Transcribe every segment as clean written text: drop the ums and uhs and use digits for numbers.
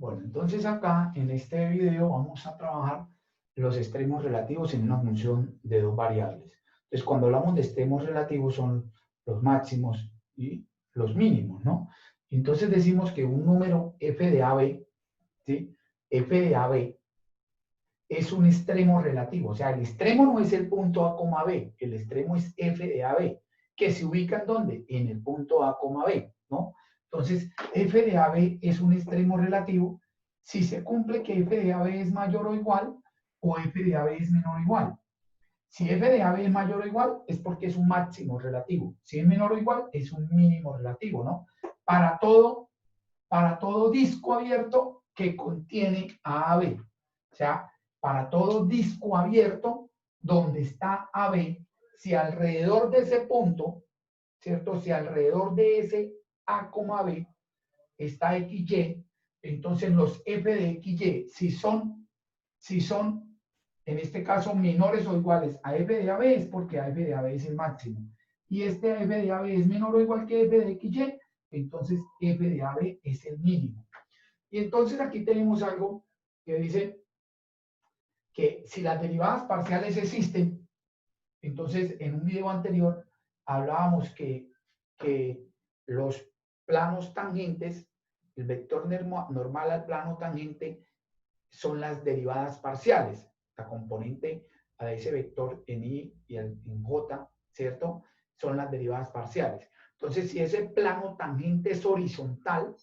Bueno, entonces acá en este video vamos a trabajar los extremos relativos en una función de dos variables. Entonces, cuando hablamos de extremos relativos son los máximos y los mínimos, ¿no? Entonces decimos que un número f de AB, ¿sí? F de AB es un extremo relativo. O sea, el extremo no es el punto A, B, el extremo es f de AB, que se ubica en ¿dónde? En el punto A, B, ¿no? Entonces, f de AB es un extremo relativo si se cumple que f de AB es mayor o igual o f de AB es menor o igual. Si f de AB es mayor o igual es porque es un máximo relativo. Si es menor o igual es un mínimo relativo, ¿no? Para todo disco abierto que contiene a AB. O sea, para todo disco abierto donde está AB, si alrededor de ese punto, ¿cierto? Si alrededor de ese A, B está XY, entonces los F de XY, si son, en este caso, menores o iguales a F de AB, es porque F de AB es el máximo. Y este F de AB es menor o igual que F de XY, entonces F de AB es el mínimo. Y entonces aquí tenemos algo que dice que si las derivadas parciales existen, entonces en un video anterior hablábamos que los planos tangentes, el vector normal al plano tangente, son las derivadas parciales, la componente a ese vector en Y y en J, ¿cierto? Son las derivadas parciales. Entonces, si ese plano tangente es horizontal,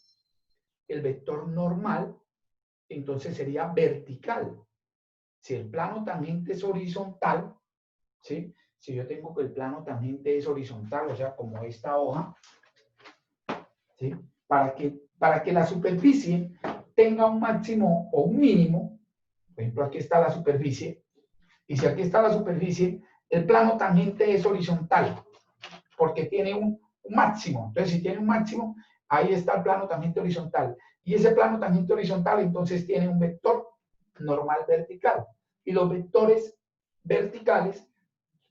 el vector normal, entonces sería vertical. Si el plano tangente es horizontal, ¿sí? Si yo tengo que el plano tangente es horizontal, o sea, como esta hoja, ¿sí? Para que la superficie tenga un máximo o un mínimo, por ejemplo, aquí está la superficie, y si aquí está la superficie, el plano tangente es horizontal, porque tiene un máximo. Entonces, si tiene un máximo, ahí está el plano tangente horizontal. Y ese plano tangente horizontal, entonces, tiene un vector normal vertical. Y los vectores verticales,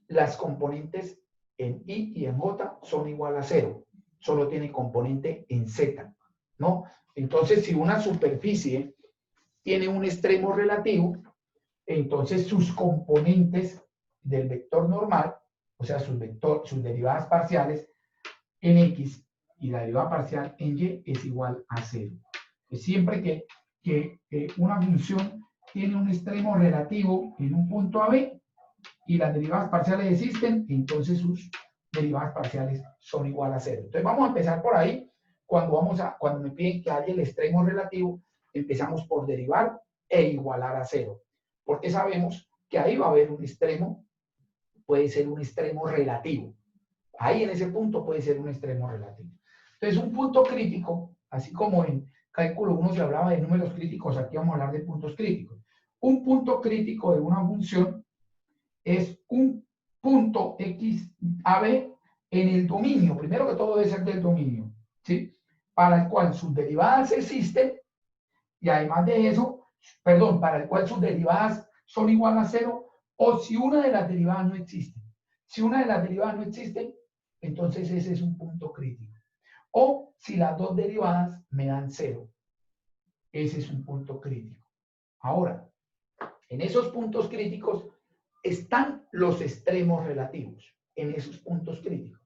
las componentes en Y y en J son igual a 0. Solo tiene componente en Z, ¿no? Entonces, si una superficie tiene un extremo relativo, entonces sus componentes del vector normal, o sea, sus derivadas parciales en X y la derivada parcial en Y es igual a 0. Pues siempre que una función tiene un extremo relativo en un punto AB y las derivadas parciales existen, entonces sus derivadas parciales son igual a 0. Entonces vamos a empezar por ahí. Cuando me piden que haya el extremo relativo, empezamos por derivar e igualar a 0. Porque sabemos que ahí va a haber un extremo, puede ser un extremo relativo. Ahí en ese punto puede ser un extremo relativo. Entonces un punto crítico, así como en cálculo 1 se hablaba de números críticos, aquí vamos a hablar de puntos críticos. Un punto crítico de una función es un punto x a b en el dominio, primero que todo debe ser del dominio, ¿sí? Para el cual sus derivadas existen y además de eso, perdón, para el cual sus derivadas son igual a 0 o si una de las derivadas no existe. Si una de las derivadas no existe, entonces ese es un punto crítico. O si las dos derivadas me dan 0, ese es un punto crítico. Ahora, en esos puntos críticos están los extremos relativos, en esos puntos críticos.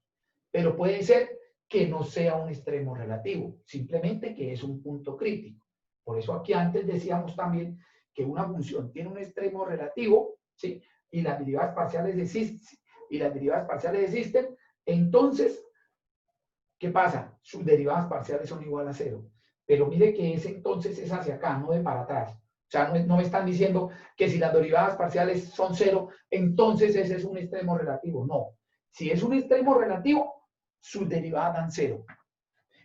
Pero puede ser que no sea un extremo relativo, simplemente que es un punto crítico. Por eso aquí antes decíamos también que una función tiene un extremo relativo, ¿sí? Y las derivadas parciales existen, entonces, ¿qué pasa? Sus derivadas parciales son igual a 0. Pero mire que ese entonces es hacia acá, no de para atrás. O sea, no me están diciendo que si las derivadas parciales son 0, entonces ese es un extremo relativo. No. Si es un extremo relativo, sus derivadas dan 0.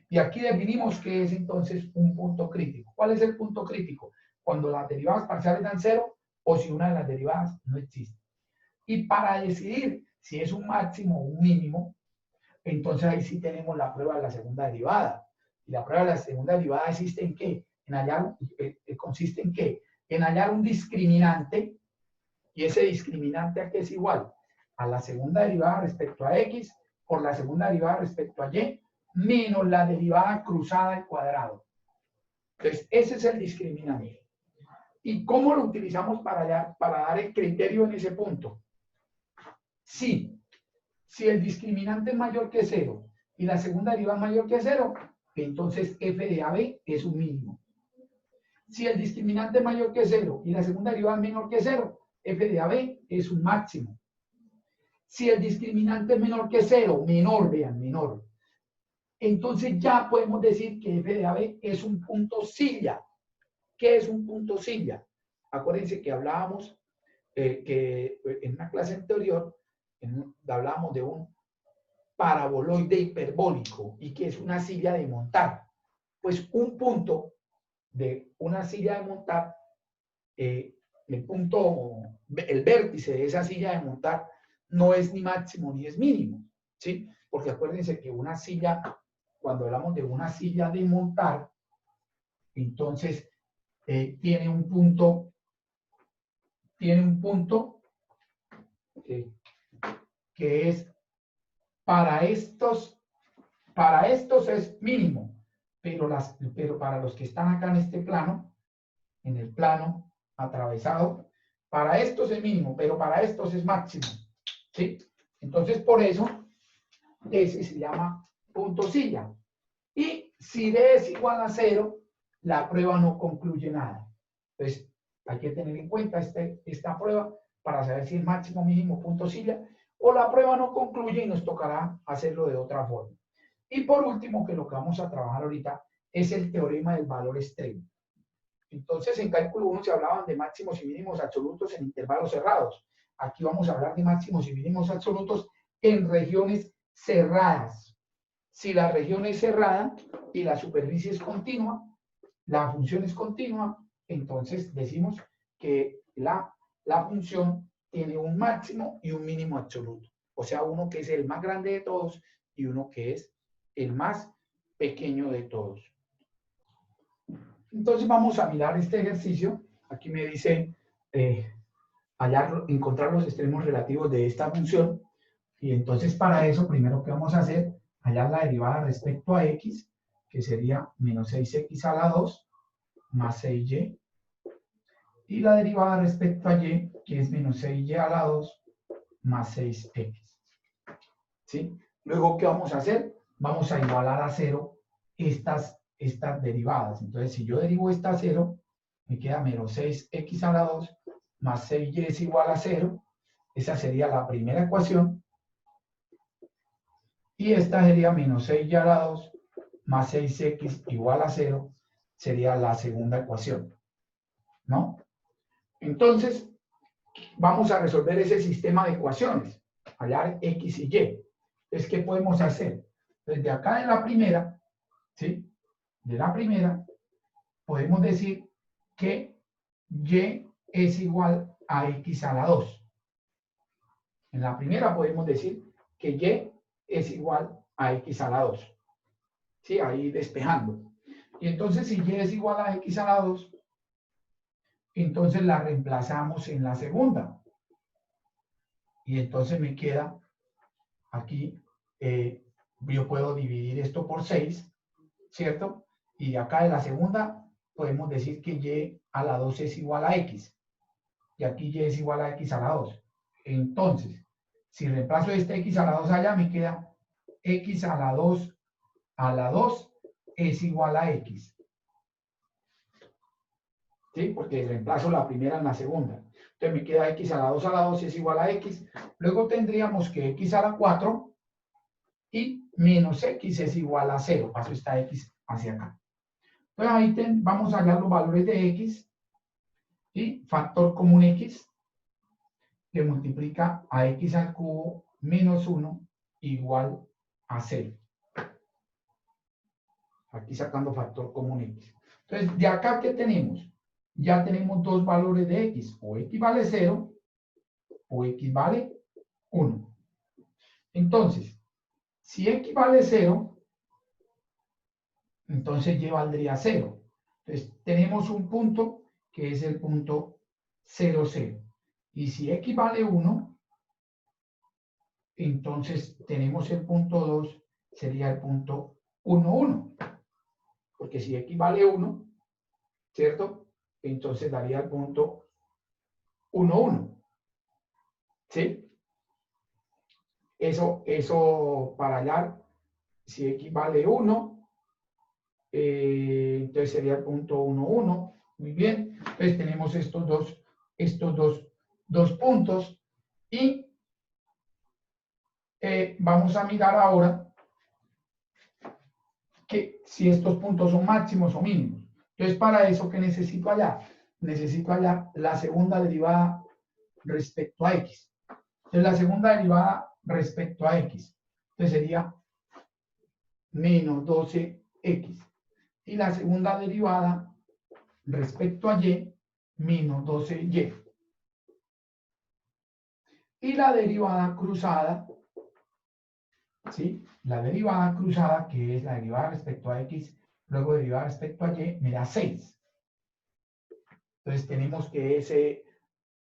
Y aquí definimos qué es entonces un punto crítico. ¿Cuál es el punto crítico? Cuando las derivadas parciales dan 0 o si una de las derivadas no existe. Y para decidir si es un máximo o un mínimo, entonces ahí sí tenemos la prueba de la segunda derivada. Y la prueba de la segunda derivada existe en qué? Consiste en qué? En hallar un discriminante, y ese discriminante aquí es igual a la segunda derivada respecto a x por la segunda derivada respecto a y menos la derivada cruzada al cuadrado. Entonces, ese es el discriminante. ¿Y cómo lo utilizamos para dar el criterio en ese punto? Si el discriminante es mayor que 0 y la segunda derivada es mayor que 0, entonces f de AB es un mínimo. Si el discriminante es mayor que 0 y la segunda derivada es menor que 0, f de AB es un máximo. Si el discriminante es menor que 0, vean, menor, entonces ya podemos decir que f de AB es un punto silla. ¿Qué es un punto silla? Acuérdense que hablábamos que en una clase anterior hablábamos de un paraboloide hiperbólico y que es una silla de montar. Pues un punto de una silla de montar, el vértice de esa silla de montar no es ni máximo ni es mínimo, ¿sí? Porque acuérdense que una silla, cuando hablamos de una silla de montar, entonces tiene un punto que es para estos es mínimo, pero para los que están acá en este plano, en el plano atravesado, para estos es mínimo, pero para estos es máximo, ¿sí? Entonces, por eso, ese se llama punto silla. Y si D es igual a 0, la prueba no concluye nada. Entonces, hay que tener en cuenta esta prueba para saber si es máximo, mínimo, punto silla, o la prueba no concluye y nos tocará hacerlo de otra forma. Y por último, que lo que vamos a trabajar ahorita es el teorema del valor extremo. Entonces, en cálculo 1 se hablaban de máximos y mínimos absolutos en intervalos cerrados. Aquí vamos a hablar de máximos y mínimos absolutos en regiones cerradas. Si la región es cerrada y la superficie es continua, la función es continua, entonces decimos que la función tiene un máximo y un mínimo absoluto. O sea, uno que es el más grande de todos y uno que es el más pequeño de todos. Entonces vamos a mirar este ejercicio. Aquí me dice encontrar los extremos relativos de esta función. Y entonces para eso, primero que vamos a hacer, hallar la derivada respecto a x, que sería menos 6x a la 2 más 6y. Y la derivada respecto a y, que es menos 6y a la 2 más 6x. ¿Sí? Luego, ¿qué vamos a hacer? Vamos a igualar a 0 estas derivadas. Entonces, si yo derivo esta a 0, me queda menos 6x a la 2 más 6y es igual a 0. Esa sería la primera ecuación. Y esta sería menos 6y a la 2 más 6x igual a 0. Sería la segunda ecuación. ¿No? Entonces, vamos a resolver ese sistema de ecuaciones. Hallar x y y. Entonces, ¿qué podemos hacer? Desde acá de la primera, ¿sí? De la primera, podemos decir que y es igual a x a la 2. En la primera podemos decir que y es igual a x a la 2. ¿Sí? Ahí despejando. Y entonces, si y es igual a x a la 2, entonces la reemplazamos en la segunda. Y entonces me queda aquí, yo puedo dividir esto por 6, ¿cierto? Y acá de la segunda podemos decir que y a la 2 es igual a x. Y aquí y es igual a x a la 2. Entonces, si reemplazo este x a la 2 allá, me queda x a la 2 es igual a x. ¿Sí? Porque reemplazo la primera en la segunda. Entonces me queda x a la 2 es igual a x. Luego tendríamos que x a la 4 y menos x es igual a 0. Paso esta x hacia acá. Entonces ahí vamos a hallar los valores de x y factor común x que multiplica a x al cubo menos 1 igual a 0. Aquí sacando factor común x. Entonces, de acá, ¿qué tenemos? Ya tenemos dos valores de x. O x vale 0 o x vale 1. Entonces, si x vale 0, entonces y valdría 0. Entonces, tenemos un punto que es el punto 0, 0. Y si x vale 1, entonces tenemos el punto 2, sería el punto 1, 1. Porque si x vale 1, ¿cierto? Entonces daría el punto 1, 1, ¿sí? Eso para hallar, si x vale 1, entonces sería el punto 1, 1. Muy bien, entonces tenemos estos dos puntos y vamos a mirar ahora que si estos puntos son máximos o mínimos. Entonces, para eso, ¿qué necesito hallar? Necesito hallar la segunda derivada respecto a x. Entonces, la segunda derivada respecto a x, entonces sería menos 12x. Y la segunda derivada respecto a y, menos 12y. Y la derivada cruzada, ¿sí? La derivada cruzada, que es la derivada respecto a x, luego derivada respecto a y, me da 6. Entonces tenemos que esa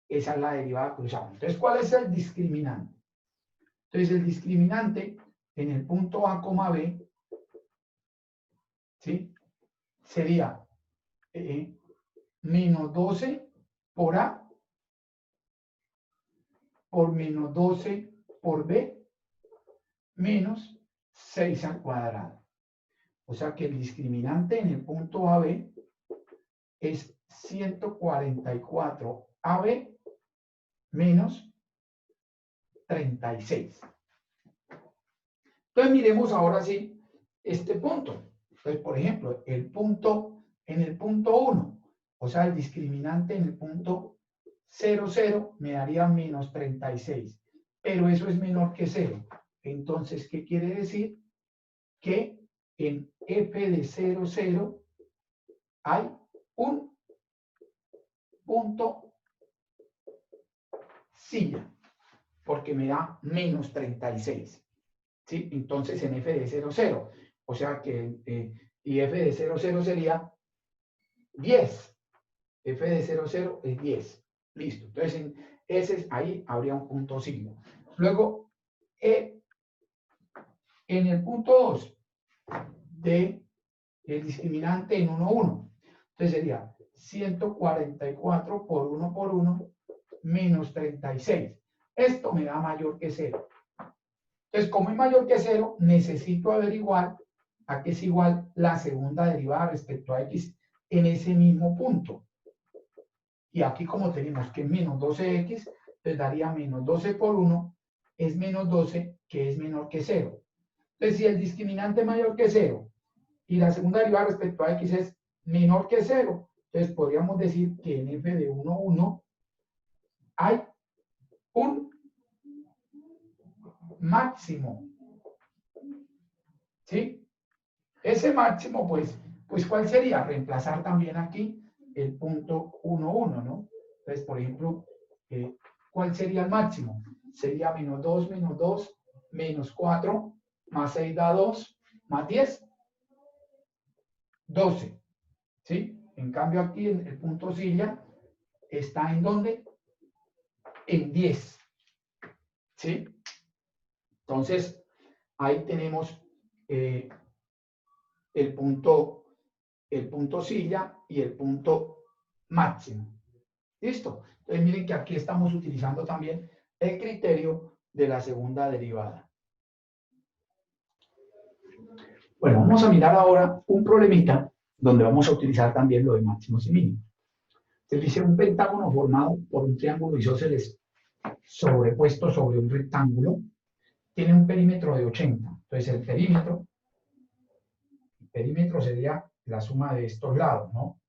es la derivada cruzada. Entonces, ¿cuál es el discriminante? Entonces, el discriminante en el punto A, B, ¿sí? Sería menos 12 por A por menos 12 por B menos 6 al cuadrado. O sea que el discriminante en el punto AB es 144 AB menos 36. Entonces miremos ahora sí este punto. Entonces, por ejemplo, en el punto 1, o sea, el discriminante en el punto 0, 0 me daría menos 36, pero eso es menor que 0. Entonces, ¿qué quiere decir? Que en f de 0, 0 hay un punto silla, porque me da menos 36. ¿Sí? Entonces en f de 0, 0, o sea que, y f de 0, 0 sería 10. F de 0, 0 es 10. Listo. Entonces ahí habría un punto signo. Luego, en el punto 2 de el discriminante en 1, 1. Entonces sería 144 por 1 menos 36. Esto me da mayor que 0. Entonces, como es mayor que 0, necesito averiguar a qué es igual la segunda derivada respecto a x en ese mismo punto. Y aquí como tenemos que es menos 12x, entonces daría menos 12 por 1 es menos 12, que es menor que 0. Entonces, si el discriminante es mayor que 0 y la segunda derivada respecto a x es menor que 0, entonces podríamos decir que en f de 1, 1 hay un máximo. ¿Sí? Ese máximo, pues ¿cuál sería? Reemplazar también aquí el punto 1, 1, ¿no? Entonces, por ejemplo, ¿cuál sería el máximo? Sería menos 2, menos 4, más 6 da 2, más 10, 12. ¿Sí? En cambio aquí el punto silla está ¿en dónde? En 10. ¿Sí? Entonces, ahí tenemos el punto silla y el punto máximo. ¿Listo? Entonces miren que aquí estamos utilizando también el criterio de la segunda derivada. Bueno, vamos a mirar ahora un problemita donde vamos a utilizar también lo de máximos y mínimos. Se dice un pentágono formado por un triángulo isósceles sobrepuesto sobre un rectángulo tiene un perímetro de 80. Entonces el perímetro sería la suma de estos lados, ¿no?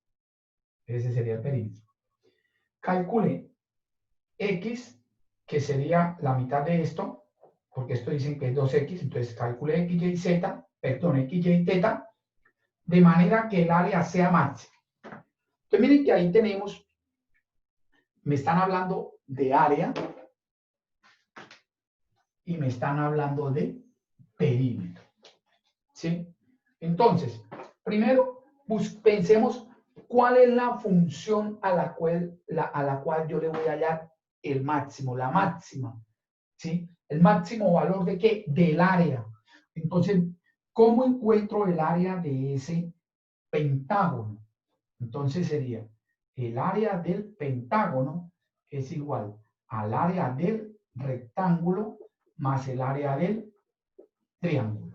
Ese sería el perímetro. Calcule x, que sería la mitad de esto, porque esto dicen que es 2x, entonces calcule x, y, z, perdón, x, y, teta, de manera que el área sea máxima. Entonces miren que ahí tenemos, me están hablando de área y me están hablando de perímetro. ¿Sí? Entonces, primero, pensemos cuál es la función a la cual yo le voy a hallar el máximo, la máxima. ¿Sí? ¿El máximo valor de qué? Del área. Entonces, ¿cómo encuentro el área de ese pentágono? Entonces sería el área del pentágono es igual al área del rectángulo más el área del triángulo.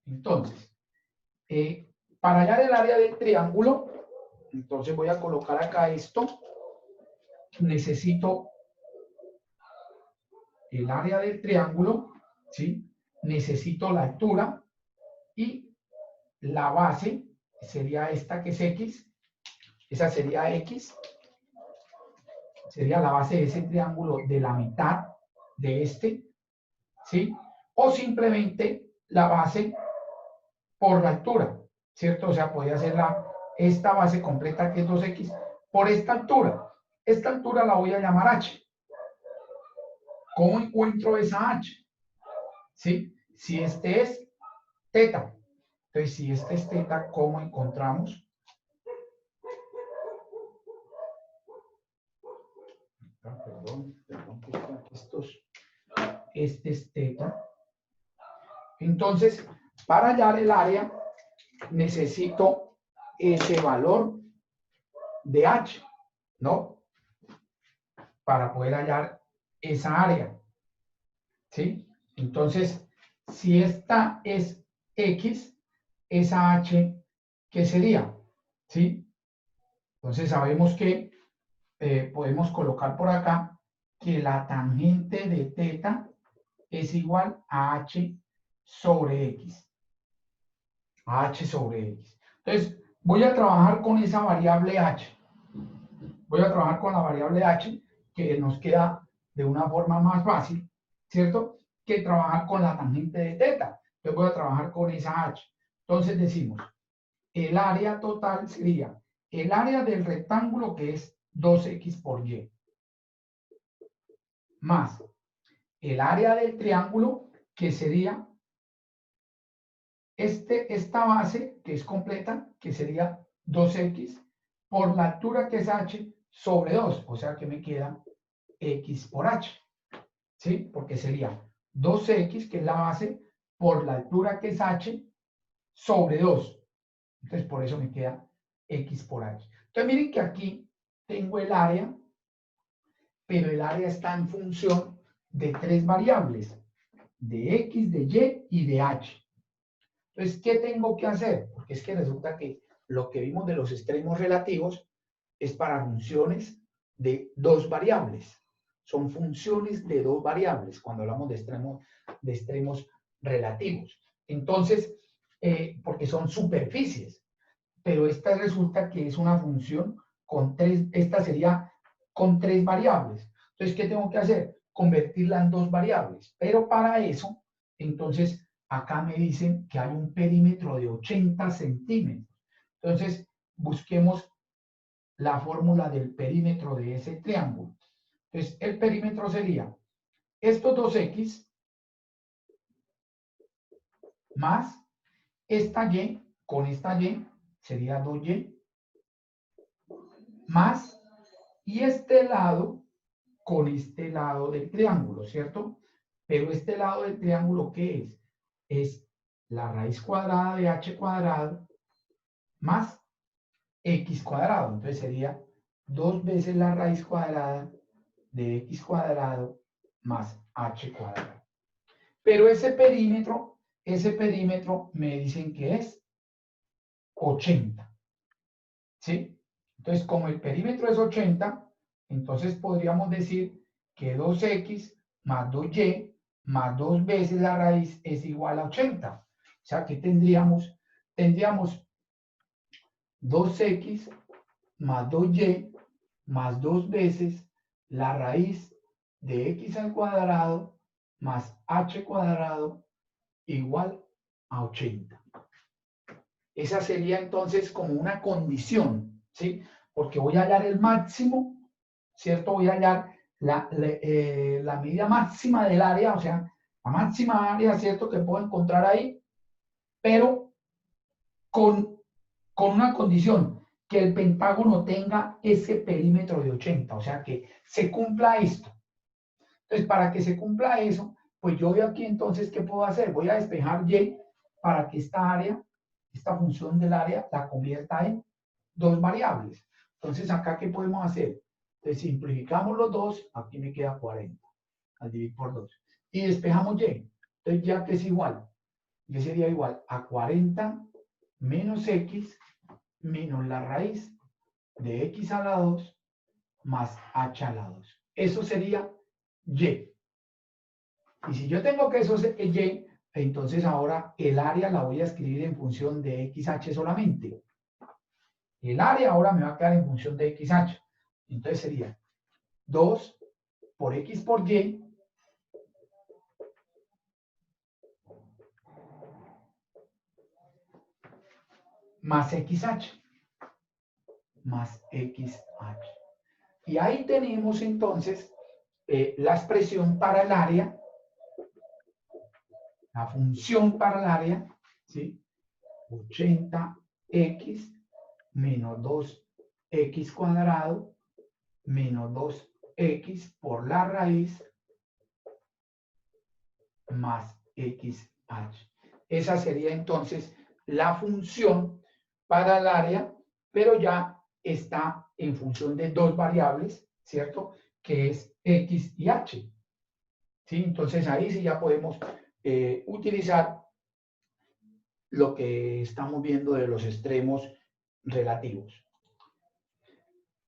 Entonces, para hallar el área del triángulo, entonces voy a colocar acá esto. Necesito el área del triángulo, ¿sí? Necesito la altura y la base sería esta que es X. Esa sería X. Sería la base de ese triángulo de la mitad de este, ¿sí? O simplemente la base por la altura, ¿cierto? O sea, podría ser esta base completa que es 2X por esta altura. Esta altura la voy a llamar H. ¿Cómo encuentro esa H? ¿Sí? Si este es teta. Entonces, si este es teta, ¿cómo encontramos? Perdón, que este es teta. Entonces, para hallar el área, necesito ese valor de H, ¿no? Para poder hallar esa área, ¿sí? Entonces, si esta es X, esa H, ¿qué sería? ¿Sí? Entonces, sabemos que podemos colocar por acá que la tangente de teta es igual a H sobre X. A H sobre X. Entonces, voy a trabajar con esa variable H. Voy a trabajar con la variable H, que nos queda de una forma más fácil, ¿cierto? Que trabajar con la tangente de teta. Entonces voy a trabajar con esa H. Entonces decimos, el área total sería el área del rectángulo, que es 2X por Y, más el área del triángulo, que sería esta base, que es completa, que sería 2X, por la altura, que es H, sobre 2. O sea que me queda X por H. ¿Sí? Porque sería 2X, que es la base, por la altura, que es H, sobre 2. Entonces, por eso me queda X por H. Entonces, miren que aquí tengo el área, pero el área está en función de tres variables, de X, de Y y de H. Entonces, ¿qué tengo que hacer? Porque es que resulta que lo que vimos de los extremos relativos es para funciones de dos variables. Son funciones de dos variables cuando hablamos de extremos relativos. Entonces, porque son superficies, pero esta resulta que es una función con tres, esta sería con tres variables. Entonces, ¿qué tengo que hacer? Convertirla en dos variables. Pero para eso, entonces, acá me dicen que hay un perímetro de 80 centímetros. Entonces, busquemos la fórmula del perímetro de ese triángulo. Entonces, el perímetro sería estos 2X más esta Y, con esta Y sería 2Y, más, y este lado con este lado del triángulo, ¿cierto? Pero este lado del triángulo, ¿qué es? Es la raíz cuadrada de H cuadrado más X cuadrado. Entonces sería 2 veces la raíz cuadrada de X cuadrado más H cuadrado. Pero ese perímetro me dicen que es 80. ¿Sí? Entonces, como el perímetro es 80, entonces podríamos decir que 2X más 2Y más 2 veces la raíz es igual a 80. O sea, que tendríamos 2X más 2Y más 2 veces la raíz de X al cuadrado más H cuadrado igual a 80. Esa sería entonces como una condición, ¿sí? Porque voy a hallar el máximo, ¿cierto? Voy a hallar la medida máxima del área, o sea, la máxima área, ¿cierto? Que puedo encontrar ahí, pero con una condición, que el pentágono tenga ese perímetro de 80, o sea, que se cumpla esto. Entonces, para que se cumpla eso, pues yo veo aquí entonces, ¿qué puedo hacer? Voy a despejar Y para que esta área, esta función del área, la convierta en dos variables. Entonces, acá, ¿qué podemos hacer? Entonces, simplificamos los dos, aquí me queda 40, al dividir por 2. Y despejamos y. Entonces, ya que es igual, y sería igual a 40 menos x menos la raíz de x a la 2 más h a la 2. Eso sería y. Y si yo tengo que eso es y, entonces ahora el área la voy a escribir en función de xh solamente. El área ahora me va a quedar en función de xh. Entonces sería 2 por x por y más xh. Más xh. Y ahí tenemos entonces la expresión para el área, la función para el área, ¿sí? 80x menos 2x cuadrado menos 2x por la raíz más xh. Esa sería entonces la función para el área, pero ya está en función de dos variables, ¿cierto? Que es x y h. ¿Sí? Entonces ahí sí ya podemos utilizar lo que estamos viendo de los extremos relativos.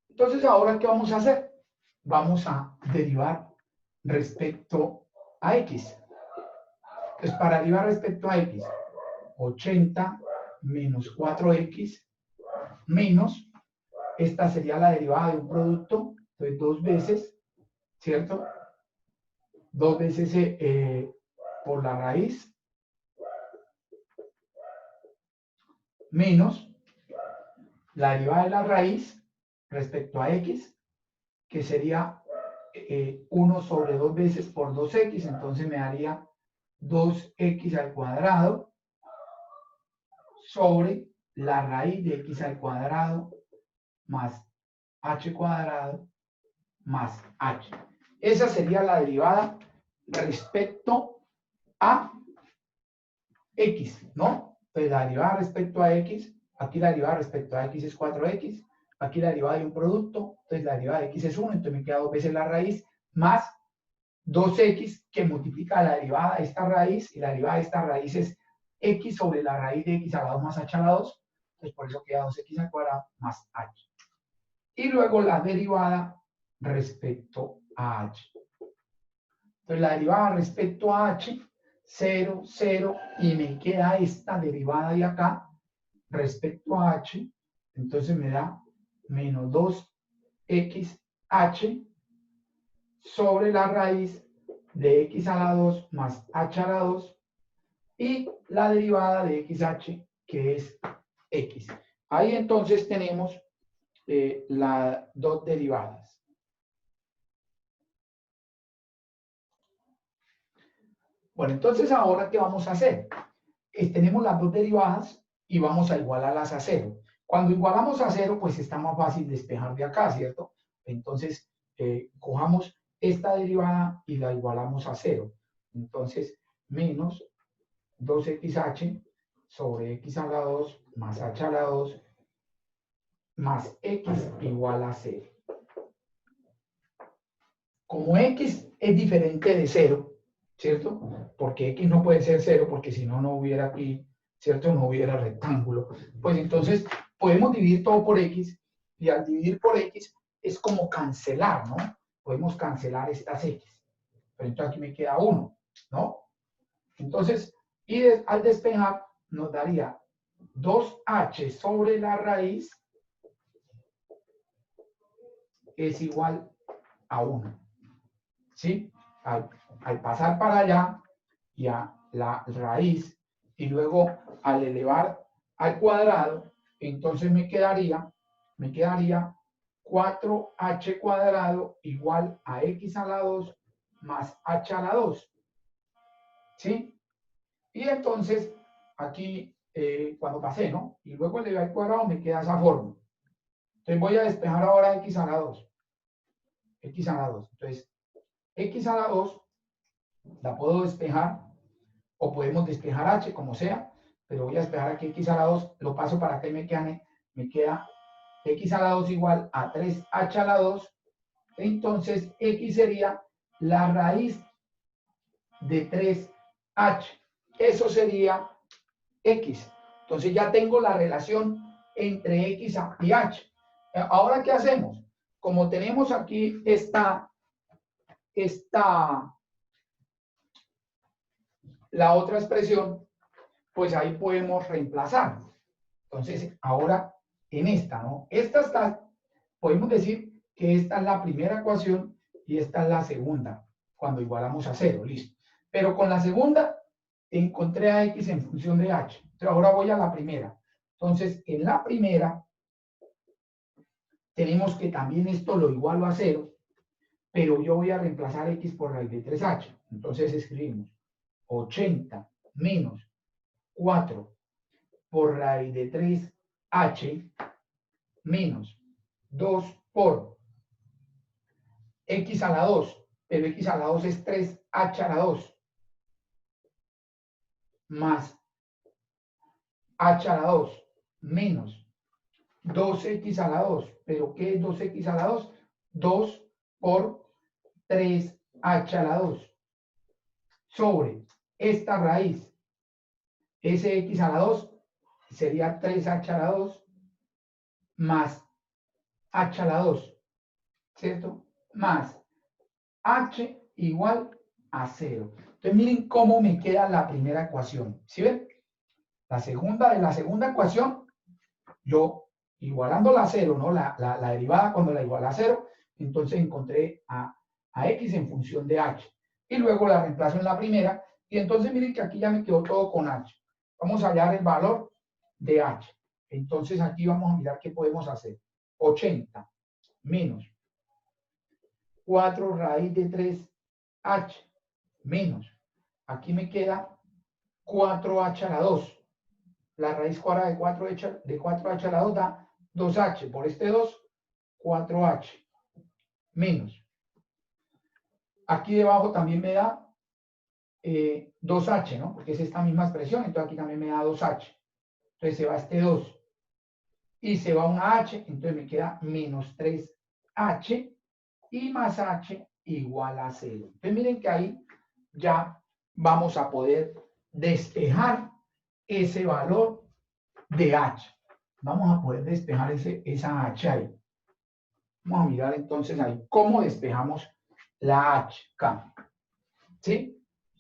Entonces ahora, ¿qué vamos a hacer? Vamos a derivar respecto a x. Entonces, para derivar respecto a x, 80 menos 4x menos, esta sería la derivada de un producto, entonces 2 veces, ¿cierto? 2 veces por la raíz, menos la derivada de la raíz respecto a x, que sería 1 sobre 2 veces por 2x, entonces me daría 2x al cuadrado sobre la raíz de x al cuadrado más h cuadrado más h. Esa sería la derivada respecto a x, ¿no? Entonces la derivada respecto a x, aquí la derivada respecto a x es 4x, aquí la derivada de un producto, entonces la derivada de x es 1, entonces me queda 2 veces la raíz, más 2x que multiplica la derivada de esta raíz, y la derivada de esta raíz es x sobre la raíz de x a la 2 más h a la 2, entonces por eso queda 2x al cuadrado más h. Y luego la derivada respecto a h. Entonces la derivada respecto a h, 0, 0, y me queda esta derivada de acá respecto a h, entonces me da menos 2xh sobre la raíz de x a la 2 más h a la 2 y la derivada de xh, que es x. Ahí entonces tenemos las dos derivadas. Bueno, entonces ahora, ¿qué vamos a hacer? Tenemos las dos derivadas y vamos a igualarlas a 0. Cuando igualamos a 0, pues está más fácil despejar de acá, ¿cierto? Entonces, cojamos esta derivada y la igualamos a 0. Entonces, menos 2xh sobre x a la 2 más h a la 2 más x igual a 0. Como x es diferente de 0, ¿cierto? Porque x no puede ser 0, porque si no, no hubiera aquí, ¿cierto? No hubiera rectángulo. Pues entonces podemos dividir todo por x, y al dividir por x es como cancelar, ¿no? Podemos cancelar estas x. Pero entonces aquí me queda 1, ¿no? Entonces, y al despejar nos daría 2h sobre la raíz es igual a 1. ¿Sí? Al pasar para allá y a la raíz y luego al elevar al cuadrado, entonces me quedaría 4h cuadrado igual a x a la 2 más h a la 2. ¿Sí? Y entonces aquí cuando pasé, ¿no? Y luego elevar al cuadrado me queda esa forma. Entonces voy a despejar ahora x a la 2. X a la 2. Entonces, x a la 2 la puedo despejar, o podemos despejar h, como sea, pero voy a despejar aquí x a la 2, lo paso para acá y me queda x a la 2 igual a 3h a la 2, entonces x sería la raíz de 3h. Eso sería x. Entonces ya tengo la relación entre x y h. Ahora, ¿qué hacemos? Como tenemos aquí la otra expresión, pues ahí podemos reemplazar. Entonces, ahora en esta, ¿no? Esta está, podemos decir que esta es la primera ecuación y esta es la segunda, cuando igualamos a 0, listo. Pero con la segunda encontré a x en función de h. Entonces, ahora voy a la primera. Entonces, en la primera, tenemos que también esto lo igualo a 0, pero yo voy a reemplazar x por raíz de 3h. Entonces, escribimos 80 menos 4 por raíz de 3h menos 2 por x a la 2, pero x a la 2 es 3h a la 2, más h a la 2 menos 2x a la 2, pero ¿qué es 2x a la 2? 2 por 3h a la 2 sobre esta raíz, sx a la 2 sería 3h a la 2 más h a la 2, ¿cierto? Más h igual a 0. Entonces miren cómo me queda la primera ecuación. ¿Sí ven? La segunda ecuación, yo igualándola a 0, ¿no? La derivada cuando la iguala a 0, entonces encontré a x en función de h. Y luego la reemplazo en la primera. Y entonces miren que aquí ya me quedó todo con h. Vamos a hallar el valor de h. Entonces aquí vamos a mirar qué podemos hacer. 80 menos 4 raíz de 3h menos, aquí me queda 4h a la 2. La raíz cuadrada de 4h a la 2 da 2h. Por este 2, 4h menos. Aquí debajo también me da 2h, ¿no? Porque es esta misma expresión, entonces aquí también me da 2h. Entonces se va este 2 y se va una h, entonces me queda menos 3h y más h igual a 0. Entonces miren que ahí ya vamos a poder despejar ese valor de h. Vamos a poder despejar esa h ahí. Vamos a mirar entonces ahí cómo despejamos la h acá. ¿Sí?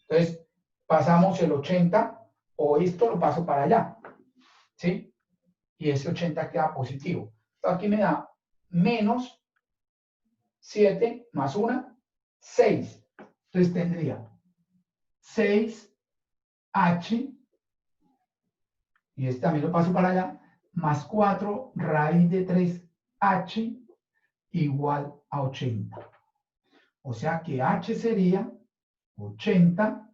Entonces pasamos el 80 o esto lo paso para allá. ¿Sí? Y ese 80 queda positivo. Entonces aquí me da menos 7 más 1, 6. Entonces tendría 6h, y este también lo paso para allá, más 4 raíz de 3h igual a 80. O sea que h sería 80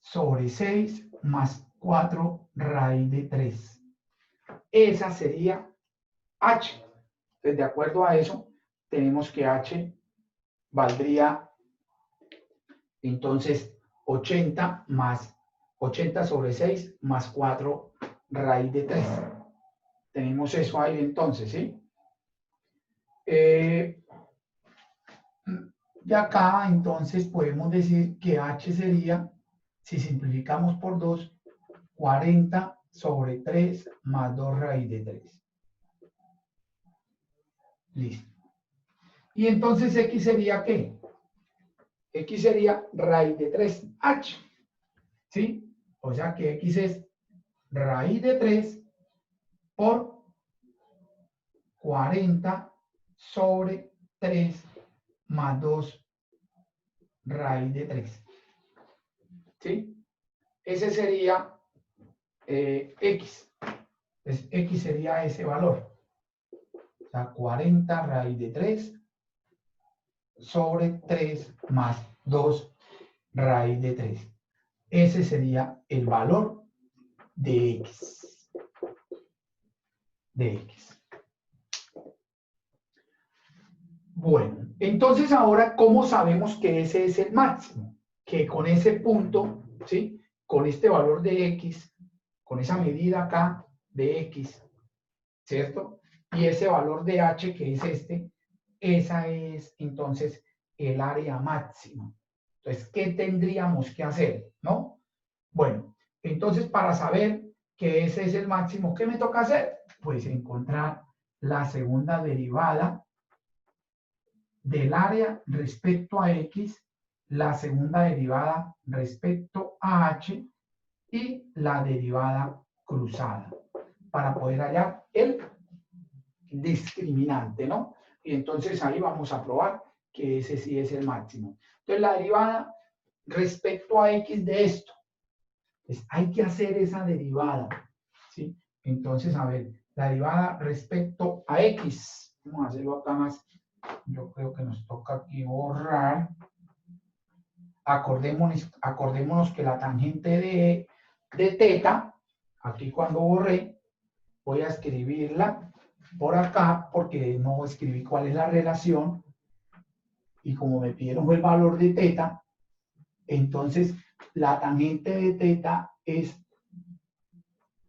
sobre 6 más 4 raíz de 3. Esa sería h. Entonces, de acuerdo a eso, tenemos que h valdría entonces 80 sobre 6 más 4 raíz de 3. Tenemos eso ahí entonces, ¿sí? Y acá entonces podemos decir que h sería, si simplificamos por 2, 40 sobre 3 más 2 raíz de 3. Listo. Y entonces x sería ¿qué? X sería raíz de 3h. ¿Sí? O sea que x es raíz de 3 por 40 sobre 3 más 2 raíz de 3. ¿Sí? Ese sería x. Entonces, x sería ese valor. O sea, 40 raíz de 3 sobre 3 más 2 raíz de 3. Ese sería el valor de x. Bueno, entonces ahora, ¿cómo sabemos que ese es el máximo? Que con ese punto, ¿sí? Con este valor de x, con esa medida acá de x, ¿cierto? Y ese valor de h, que es este, esa es entonces el área máxima. Entonces, ¿qué tendríamos que hacer? ¿No? Bueno, entonces para saber que ese es el máximo, ¿qué me toca hacer? Pues encontrar la segunda derivada del área respecto a x, la segunda derivada respecto a h y la derivada cruzada para poder hallar el discriminante, ¿no? Y entonces ahí vamos a probar que ese sí es el máximo. Entonces la derivada respecto a x de esto, pues hay que hacer esa derivada, ¿sí? Entonces, a ver, la derivada respecto a x, vamos a hacerlo acá más, yo creo que nos toca aquí borrar. Acordémonos que la tangente de teta, aquí cuando borré, voy a escribirla por acá porque no escribí cuál es la relación y como me pidieron el valor de teta, entonces la tangente de teta es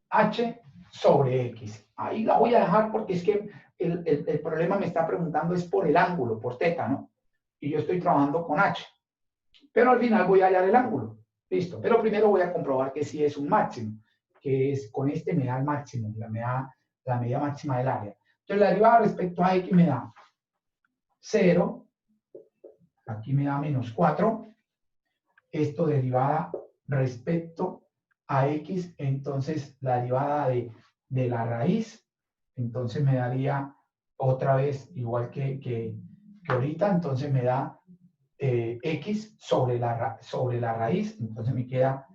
h sobre x. Ahí la voy a dejar porque es que el problema me está preguntando es por el ángulo, por teta, ¿no? Y yo estoy trabajando con h. Pero al final voy a hallar el ángulo. Listo. Pero primero voy a comprobar que sí es un máximo, que es con este me da el máximo, me da la medida máxima del área. Entonces la derivada respecto a x me da 0, aquí me da menos 4, esto derivada respecto a x, entonces la derivada de la raíz, entonces me daría otra vez igual que ahorita, entonces me da x sobre la raíz, entonces me queda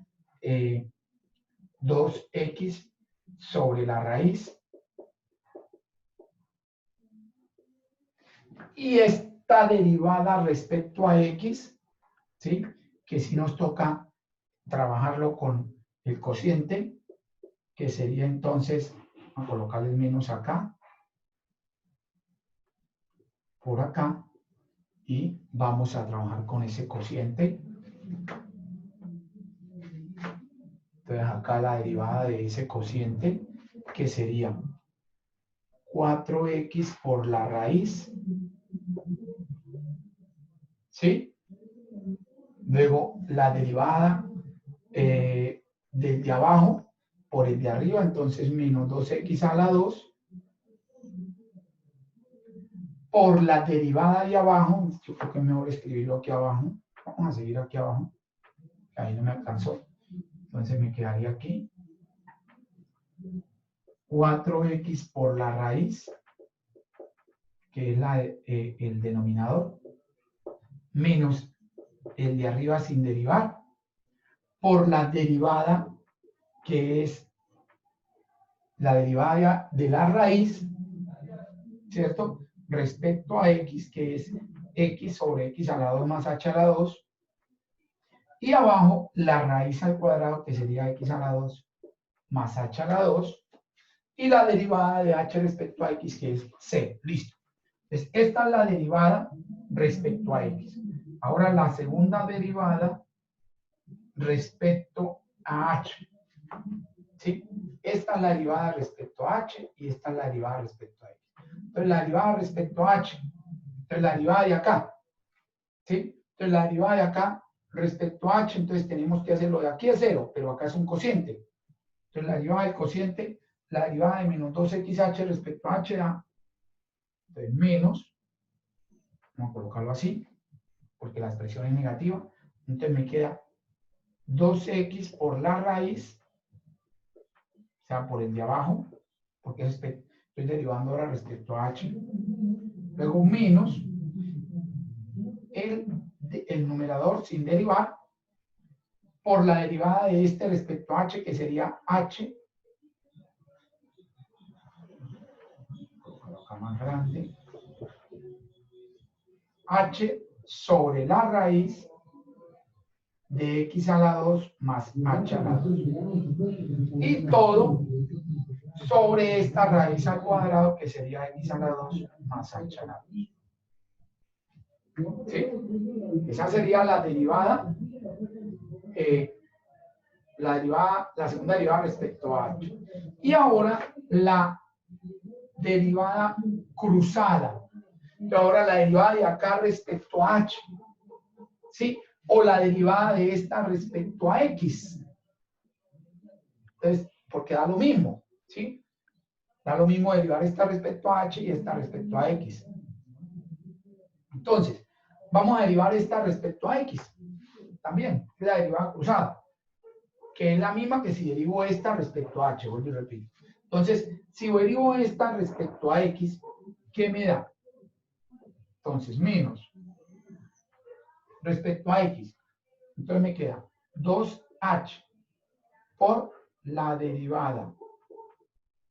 2x sobre la raíz. Y esta derivada respecto a x, ¿sí? Que si nos toca trabajarlo con el cociente, que sería entonces, a colocar el menos acá, por acá, y vamos a trabajar con ese cociente. Entonces acá la derivada de ese cociente, que sería 4x por la raíz, ¿sí? Luego la derivada del de abajo por el de arriba, entonces menos 2x a la 2 por la derivada de abajo, yo creo que es mejor escribirlo aquí abajo, vamos a seguir aquí abajo, ahí no me alcanzó, entonces me quedaría aquí 4x por la raíz, que es el denominador, menos el de arriba sin derivar, por la derivada que es la derivada de la raíz, ¿cierto? Respecto a x, que es x sobre x a la 2 más h a la 2, y abajo la raíz al cuadrado, que sería x a la 2 más h a la 2, y la derivada de h respecto a x, que es c. Listo. Entonces, esta es la derivada respecto a x. Ahora la segunda derivada respecto a h. ¿Sí? Esta es la derivada respecto a h y esta es la derivada respecto a x. Entonces, la derivada respecto a h. Entonces, la derivada de acá. ¿Sí? Entonces, la derivada de acá respecto a h, entonces tenemos que hacerlo de aquí a 0, pero acá es un cociente. Entonces, la derivada del cociente, la derivada de menos 2xh respecto a h da, entonces, menos, vamos a colocarlo así, porque la expresión es negativa, entonces me queda 2x por la raíz, o sea, por el de abajo, porque estoy derivando ahora respecto a h, luego menos el numerador sin derivar, por la derivada de este respecto a h, que sería h, acá más grande, h sobre la raíz de x a la 2 más h a la 2. Y todo sobre esta raíz al cuadrado, que sería x a la 2 más h a la 2. ¿Sí? Esa sería la derivada, la segunda derivada respecto a h. Y ahora la derivada cruzada. Ahora la derivada de acá respecto a h, ¿sí? O la derivada de esta respecto a x. Entonces, porque da lo mismo, ¿sí? Da lo mismo derivar esta respecto a h y esta respecto a x. Entonces, vamos a derivar esta respecto a x. También, es la derivada cruzada, que es la misma que si derivo esta respecto a h, vuelvo y repito. Entonces, si derivo esta respecto a x, ¿qué me da? Entonces, menos respecto a x. Entonces me queda 2h por la derivada,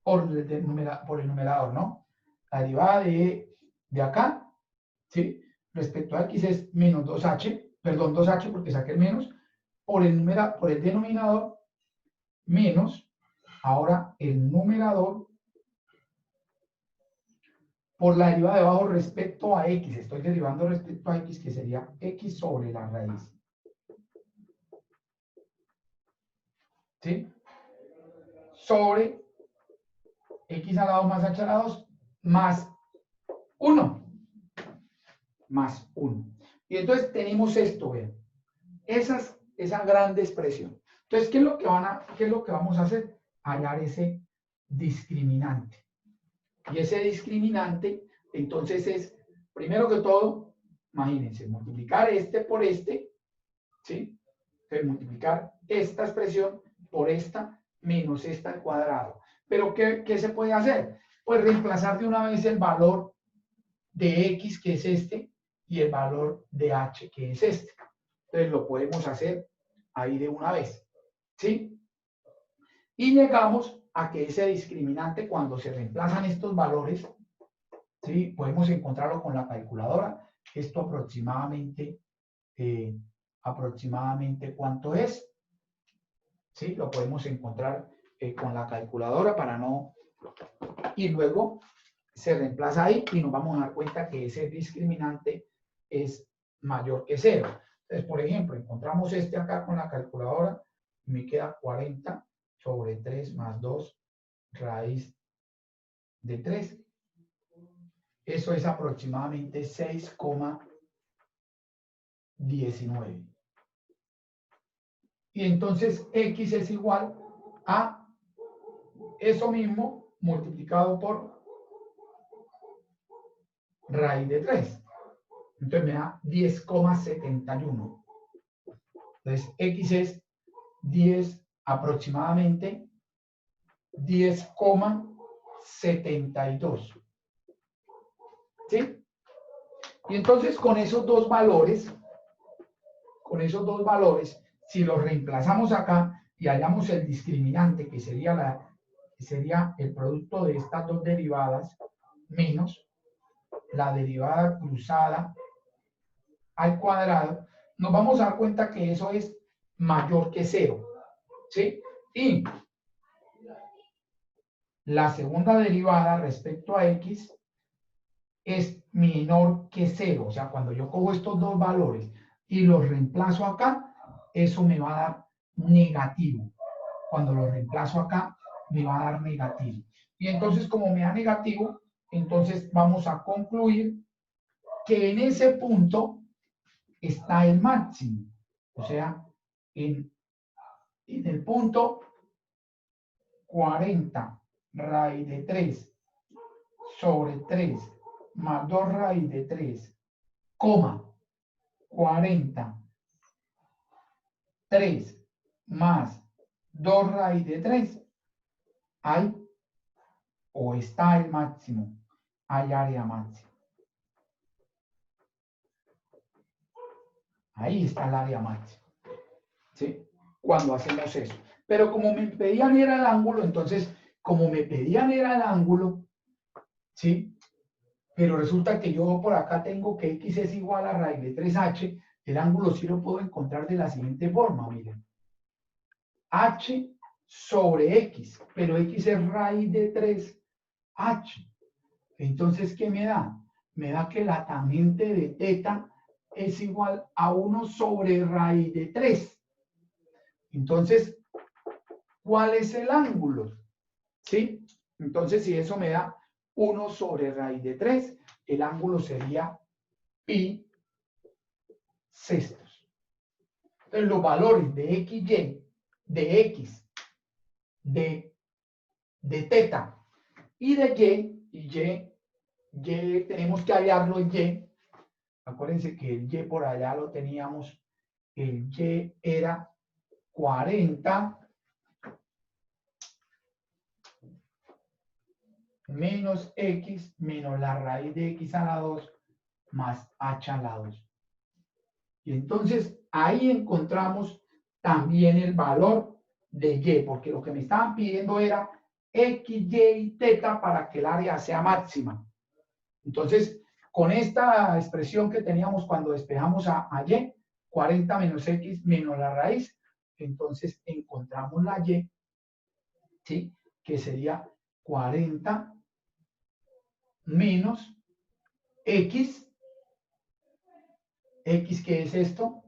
por el numerador, ¿no? La derivada de acá, ¿sí? Respecto a x es menos 2h, perdón, 2h porque saqué el menos, por el denominador, menos, ahora el numerador, por la derivada de abajo respecto a x. Estoy derivando respecto a x, que sería x sobre la raíz. ¿Sí? Sobre x al lado más h al lado más 1. Más 1. Y entonces tenemos esto, vean. Esa grande expresión. Entonces, ¿qué es lo que vamos a hacer? Hallar ese discriminante. Y ese discriminante, entonces es, primero que todo, imagínense, multiplicar este por este, ¿sí? Entonces, multiplicar esta expresión por esta menos esta al cuadrado. Pero, ¿qué se puede hacer? Pues reemplazar de una vez el valor de x, que es este, y el valor de h, que es este. Entonces, lo podemos hacer ahí de una vez, ¿sí? Y llegamos a que ese discriminante, cuando se reemplazan estos valores, ¿sí? Podemos encontrarlo con la calculadora. Esto aproximadamente ¿cuánto es? ¿Sí? Lo podemos encontrar con la calculadora para no... Y luego se reemplaza ahí y nos vamos a dar cuenta que ese discriminante es mayor que 0. Entonces, por ejemplo, encontramos este acá con la calculadora, me queda 40 sobre 3 más 2 raíz de 3. Eso es aproximadamente 6,19. Y entonces x es igual a eso mismo multiplicado por raíz de 3. Entonces me da 10,71. Entonces x es 10, aproximadamente 10,72. ¿Sí? Y entonces con esos dos valores, si los reemplazamos acá y hallamos el discriminante, que sería el producto de estas dos derivadas, menos la derivada cruzada al cuadrado, nos vamos a dar cuenta que eso es mayor que 0. ¿Sí? Y la segunda derivada respecto a x es menor que 0. O sea, cuando yo cojo estos dos valores y los reemplazo acá, eso me va a dar negativo. Cuando lo reemplazo acá, me va a dar negativo. Y entonces, como me da negativo, entonces vamos a concluir que en ese punto está el máximo. O sea, en el punto 40 raíz de 3 sobre 3 más 2 raíz de 3, 40, 3 más 2 raíz de 3, hay o está el máximo, hay área máxima. Ahí está el área máxima. ¿Sí? Cuando hacemos eso. Pero como me pedían era el ángulo, entonces, como me pedían era el ángulo, ¿sí? Pero resulta que yo por acá tengo que x es igual a raíz de 3h, el ángulo sí lo puedo encontrar de la siguiente forma, miren. H sobre x, pero x es raíz de 3h. Entonces, ¿qué me da? Me da que la tangente de teta es igual a 1 sobre raíz de 3. Entonces, ¿cuál es el ángulo? ¿Sí? Entonces, si eso me da 1 sobre raíz de 3. El ángulo sería pi sextos. Entonces, los valores de XY, de X, de teta y de Y tenemos que hallarlo en Y. Acuérdense que el Y por allá lo teníamos, el Y era 40 menos X menos la raíz de X a la 2 más H a la 2. Y entonces ahí encontramos también el valor de Y, porque lo que me estaban pidiendo era X, Y y teta para que el área sea máxima. Entonces, con esta expresión que teníamos cuando despejamos a Y, 40 menos X menos la raíz, entonces encontramos la Y, ¿sí? Que sería 40 menos X. X, ¿qué es esto?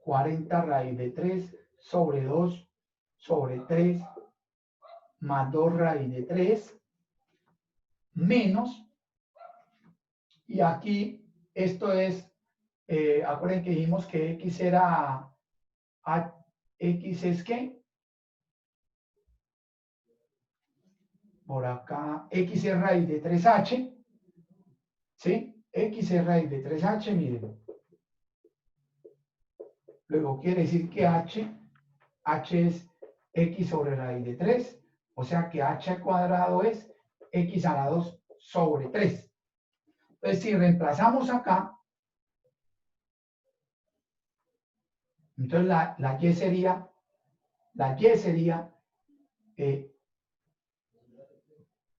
40 raíz de 3 sobre 2 sobre 3 más 2 raíz de 3 menos, y aquí esto es, acuérdense que dijimos que X era, X es ¿qué? Por acá, X es raíz de 3H, ¿sí? X es raíz de 3H, miren. Luego quiere decir que H es X sobre raíz de 3, o sea que H al cuadrado es X a la 2 sobre 3. Entonces, si reemplazamos acá, entonces la Y sería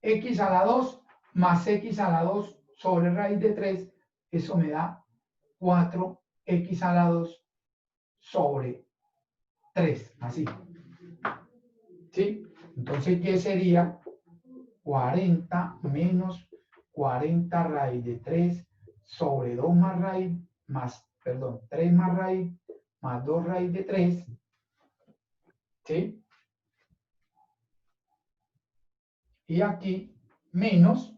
X a la 2 más X a la 2 sobre raíz de 3, eso me da 4X a la 2 sobre 3, así. ¿Sí? Entonces Y sería 40 menos 40 raíz de 3 sobre 2 más raíz, más, perdón, 3 más raíz, más 2 raíz de 3, ¿sí? Y aquí menos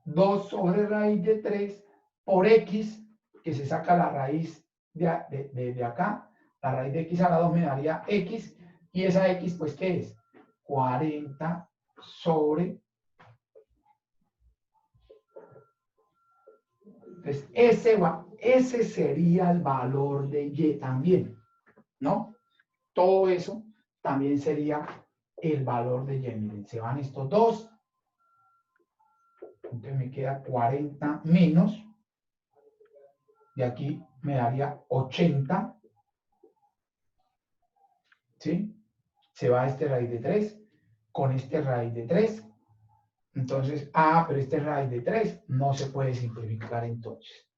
2 sobre raíz de 3 por X, que se saca la raíz de acá, la raíz de X a la 2 me daría X, y esa X, pues, ¿qué es? 40 sobre. Entonces, ese sería el valor de Y también, ¿no? Todo eso también sería el valor de Y. Miren, se van estos dos. Entonces me queda 40 menos. De aquí me daría 80. ¿Sí? Se va este raíz de 3 con este raíz de 3. Entonces, pero este raíz de 3 no se puede simplificar entonces.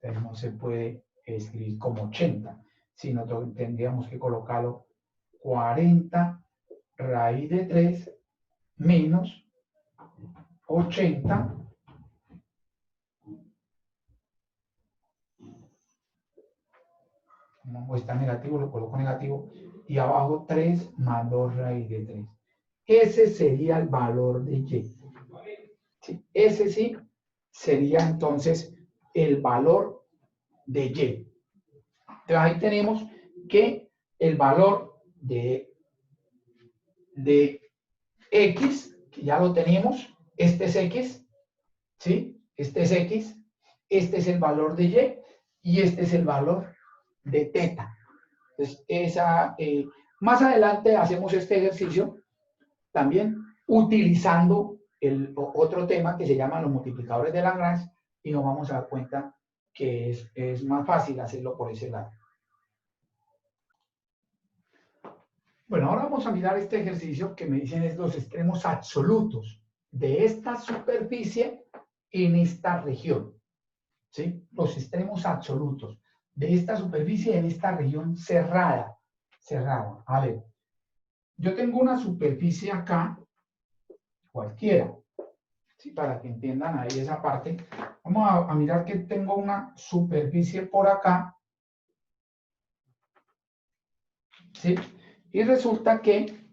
Entonces no se puede escribir como 80, sino tendríamos que colocarlo 40 raíz de 3 menos 80 como está negativo, lo coloco negativo, y abajo 3 más 2 raíz de 3. Ese sería el valor de Y. ¿Sí? Ese sí sería entonces el valor de Y. Entonces ahí tenemos que el valor de X, que ya lo tenemos, este es X, ¿sí? Este es X, este es el valor de Y este es el valor de teta. Entonces, más adelante hacemos este ejercicio también utilizando otro tema que se llama los multiplicadores de Lagrange, y nos vamos a dar cuenta que es más fácil hacerlo por ese lado. Bueno, ahora vamos a mirar este ejercicio que me dicen es los extremos absolutos de esta superficie en esta región. ¿Sí? Los extremos absolutos de esta superficie en esta región cerrada. Cerrada. A ver, yo tengo una superficie acá, cualquiera, ¿sí? Para que entiendan ahí esa parte. Vamos a mirar que tengo una superficie por acá, ¿sí? Y resulta que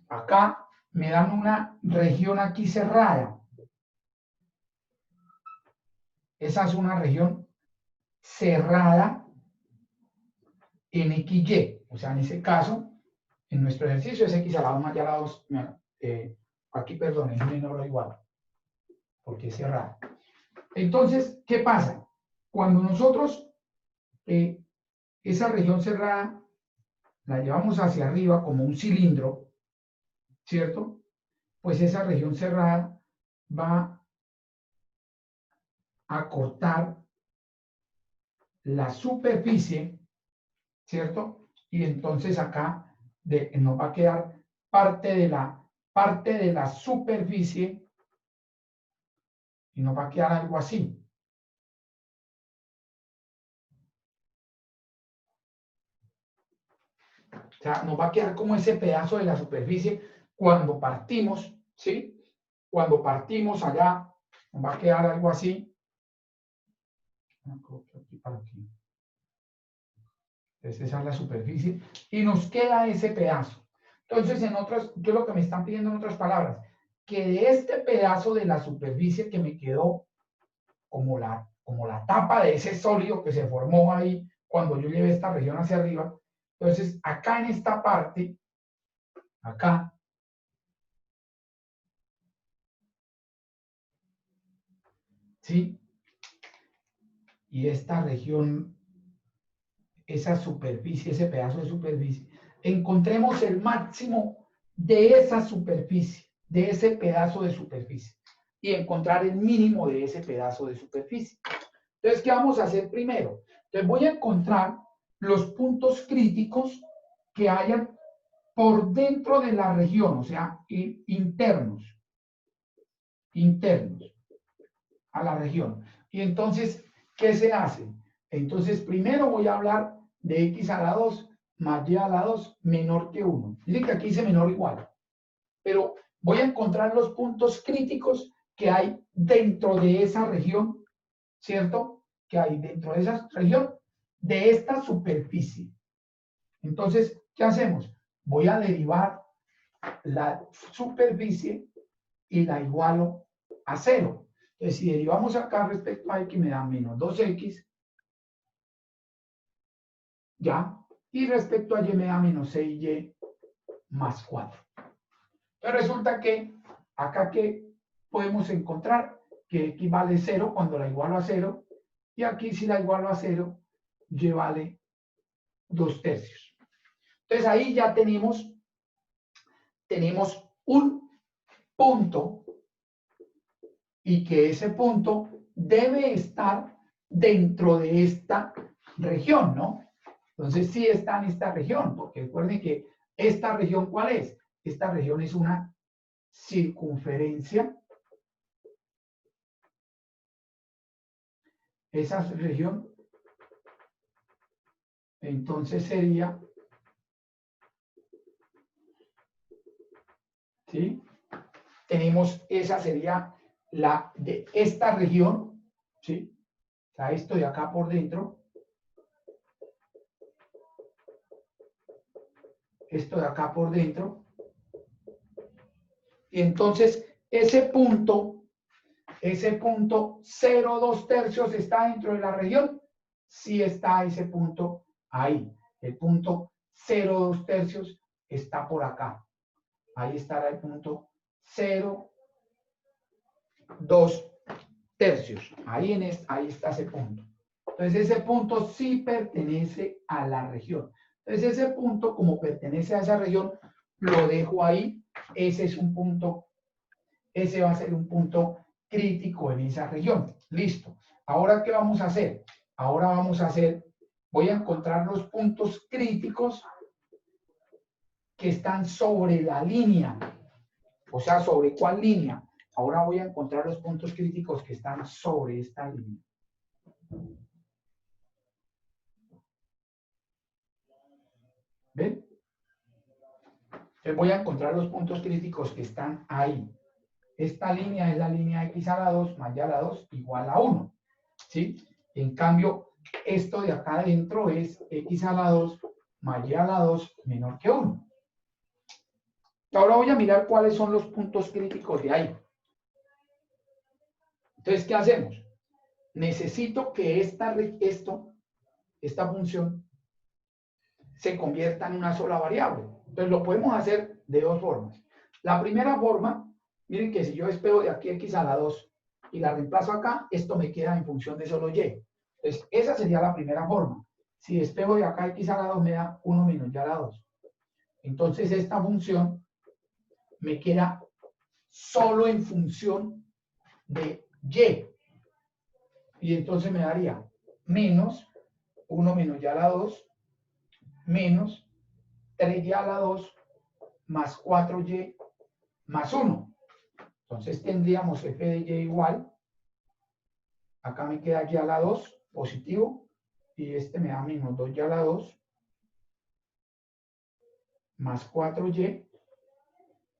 acá me dan una región aquí cerrada. Esa es una región cerrada en XY. O sea, en ese caso, en nuestro ejercicio es X a la 2 más Y a la 2. Aquí, perdón, es menor o igual, porque es cerrada. Entonces, ¿qué pasa? Cuando nosotros esa región cerrada la llevamos hacia arriba como un cilindro, ¿cierto? Pues esa región cerrada va a cortar la superficie, ¿cierto? Y entonces acá nos va a quedar parte de la superficie y nos va a quedar algo así. O sea, nos va a quedar como ese pedazo de la superficie cuando partimos, ¿sí? Cuando partimos allá, nos va a quedar algo así. Entonces esa es la superficie y nos queda ese pedazo. Entonces, ¿qué es lo que me están pidiendo en otras palabras? Que de este pedazo de la superficie que me quedó como la tapa de ese sólido que se formó ahí cuando yo llevé esta región hacia arriba, entonces acá en esta parte, acá, ¿sí? Y esta región, esa superficie, ese pedazo de superficie, encontremos el máximo de esa superficie, de ese pedazo de superficie, y encontrar el mínimo de ese pedazo de superficie. Entonces, ¿qué vamos a hacer primero? Entonces, voy a encontrar los puntos críticos que hayan por dentro de la región, o sea, internos a la región. Y entonces, ¿qué se hace? Entonces, primero voy a hablar de x a la 2 más y a la 2 menor que 1. Dice que aquí dice menor o igual. Pero voy a encontrar los puntos críticos que hay dentro de esa región, ¿cierto? Que hay dentro de esa región, de esta superficie. Entonces, ¿qué hacemos? Voy a derivar la superficie y la igualo a 0. Entonces, si derivamos acá respecto a x, me da menos 2x, ¿ya? Y respecto a y me da menos 6y más 4. Entonces, resulta que acá que podemos encontrar que x vale 0 cuando la igualo a 0, y aquí si la igualo a 0, y vale 2/3. Entonces, ahí ya tenemos un punto y que ese punto debe estar dentro de esta región, ¿no? Entonces sí está en esta región, porque recuerden que esta región, ¿cuál es? Esta región es una circunferencia. Esa región, entonces sería, ¿sí? Tenemos, esa sería la de esta región, ¿sí? O sea, esto de acá por dentro, esto de acá por dentro, y entonces ese punto 0, 2/3 está dentro de la región, sí está ese punto ahí. El punto 0, 2/3 está por acá. Ahí estará el punto 0, 2/3. Ahí está ese punto. Entonces ese punto sí pertenece a la región. Entonces ese punto, como pertenece a esa región, lo dejo ahí. Ese es un punto, ese va a ser un punto crítico en esa región. Listo. Ahora, ¿qué vamos a hacer? Ahora voy a encontrar los puntos críticos que están sobre la línea. O sea, ¿sobre cuál línea? Ahora voy a encontrar los puntos críticos que están sobre esta línea. ¿Ven? Entonces voy a encontrar los puntos críticos que están ahí. Esta línea es la línea x a la 2 más y a la 2 igual a 1. ¿Sí? En cambio, esto de acá adentro es x a la 2 más y a la 2 menor que 1. Ahora voy a mirar cuáles son los puntos críticos de ahí. Entonces, ¿qué hacemos? Necesito que esta función se convierta en una sola variable. Entonces, lo podemos hacer de dos formas. La primera forma, miren que si yo despego de aquí x a la 2 y la reemplazo acá, esto me queda en función de solo y. Entonces, esa sería la primera forma. Si despego de acá x a la 2 me da 1 menos y a la 2. Entonces, esta función me queda solo en función de y. Y entonces me daría menos 1 menos y a la 2 menos 3y a la 2 más 4y más 1. Entonces tendríamos f de y igual, acá me queda y a la 2 positivo, y este me da menos 2y a la 2 más 4y,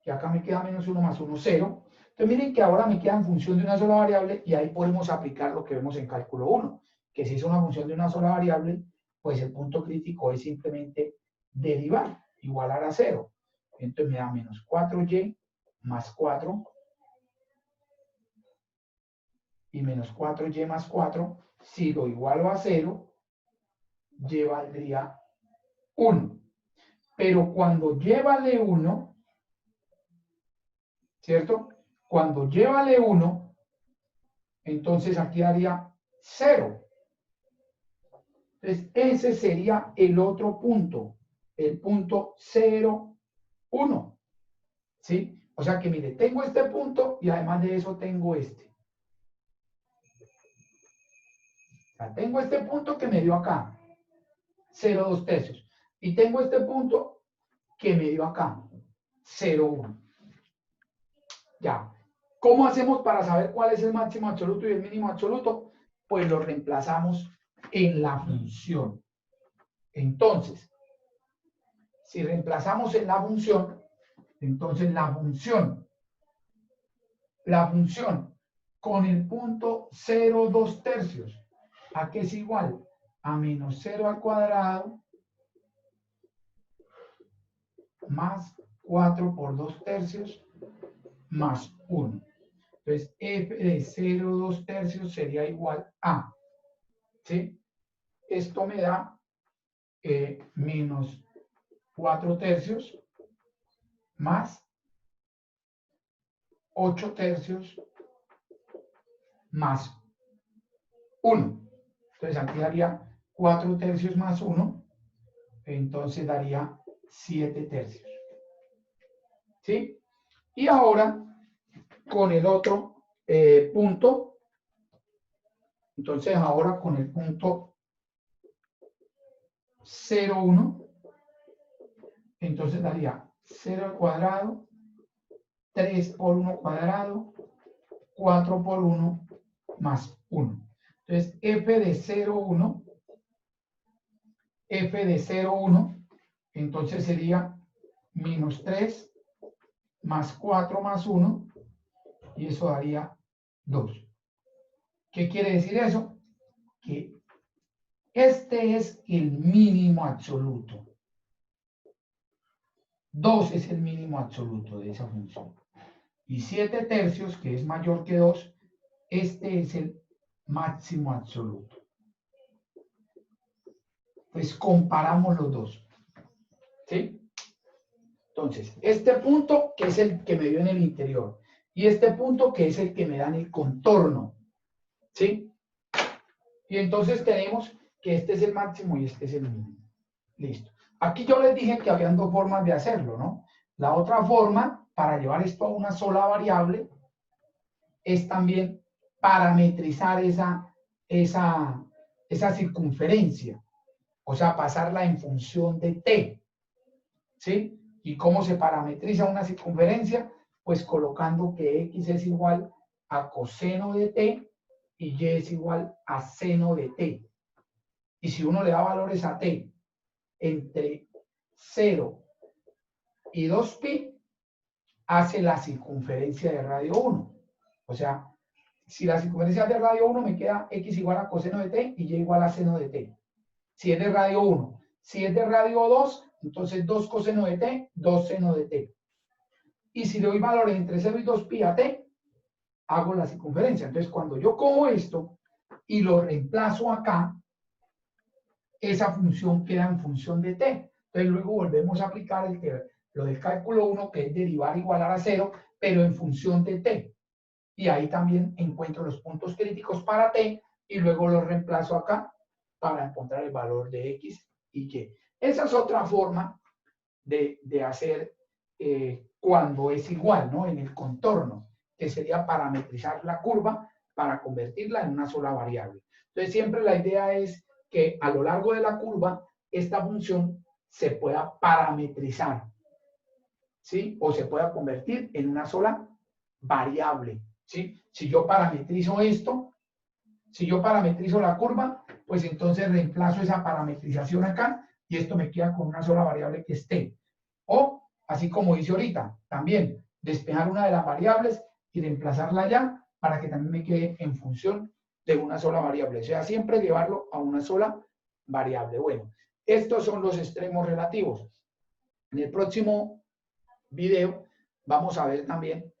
y acá me queda menos 1 más 1, 0. Entonces miren que ahora me queda en función de una sola variable, y ahí podemos aplicar lo que vemos en cálculo 1, que si es una función de una sola variable, pues el punto crítico es simplemente derivar, igualar a 0. Entonces me da menos 4y más 4 y menos 4y más 4, si lo igualo a 0, y valdría 1. Pero cuando y vale 1, ¿cierto? Cuando y vale 1, entonces aquí daría 0. Entonces ese sería el otro punto, el punto 0, 1. ¿Sí? O sea que mire, tengo este punto y además de eso tengo este. O sea, tengo este punto que me dio acá, 0, 2 tercios. Y tengo este punto que me dio acá, 0, 1. Ya. ¿Cómo hacemos para saber cuál es el máximo absoluto y el mínimo absoluto? Pues lo reemplazamos en la función. Entonces, si reemplazamos en la función, entonces la función con el punto 0, 2 tercios, ¿a qué es igual? A menos 0 al cuadrado más 4 por 2 tercios más 1. Entonces, f de 0, 2 tercios sería igual a, ¿sí? Esto me da menos 4 tercios más 8 tercios más 1. Entonces, aquí daría 4 tercios más 1, entonces daría 7 tercios. ¿Sí? Y ahora, con el otro punto, entonces ahora con el punto 0, 1, entonces daría 0 al cuadrado, 3 por 1 cuadrado, 4 por 1 más 1. Entonces, f de 0, 1, f de 0, 1, entonces sería menos 3 más 4 más 1, y eso daría 2. ¿Qué quiere decir eso? Que este es el mínimo absoluto. 2 es el mínimo absoluto de esa función. Y 7 tercios, que es mayor que 2, este es el máximo absoluto. Pues comparamos los dos. ¿Sí? Entonces, este punto que es el que me dio en el interior y este punto que es el que me da en el contorno. ¿Sí? Y entonces tenemos que este es el máximo y este es el mínimo. Listo. Aquí yo les dije que habían dos formas de hacerlo, ¿no? La otra forma, para llevar esto a una sola variable, es también parametrizar esa circunferencia. O sea, pasarla en función de t. ¿Sí? ¿Y cómo se parametriza una circunferencia? Pues colocando que x es igual a coseno de t y y es igual a seno de t. Y si uno le da valores a t entre 0 y 2pi, hace la circunferencia de radio 1. O sea, si la circunferencia es de radio 1, me queda x igual a coseno de t y y igual a seno de t. Si es de radio 1. Si es de radio 2, entonces 2 coseno de t, 2 seno de t. Y si le doy valores entre 0 y 2 pi a t, hago la circunferencia. Entonces, cuando yo cojo esto y lo reemplazo acá, esa función queda en función de t. Entonces, luego volvemos a aplicar lo del cálculo 1, que es derivar igualar a 0, pero en función de t. Y ahí también encuentro los puntos críticos para t y luego los reemplazo acá para encontrar el valor de x y y. Esa es otra forma de hacer cuando es igual, ¿no? En el contorno, que sería parametrizar la curva para convertirla en una sola variable. Entonces, siempre la idea es que a lo largo de la curva, esta función se pueda parametrizar, ¿sí? O se pueda convertir en una sola variable, ¿sí? Si yo parametrizo esto, si yo parametrizo la curva, pues entonces reemplazo esa parametrización acá y esto me queda con una sola variable que es t. O, así como dice ahorita, también despejar una de las variables y reemplazarla ya para que también me quede en función de una sola variable. O sea, siempre llevarlo a una sola variable. Bueno, estos son los extremos relativos. En el próximo video vamos a ver también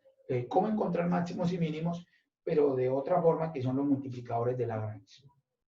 cómo encontrar máximos y mínimos, pero de otra forma que son los multiplicadores de Lagrange.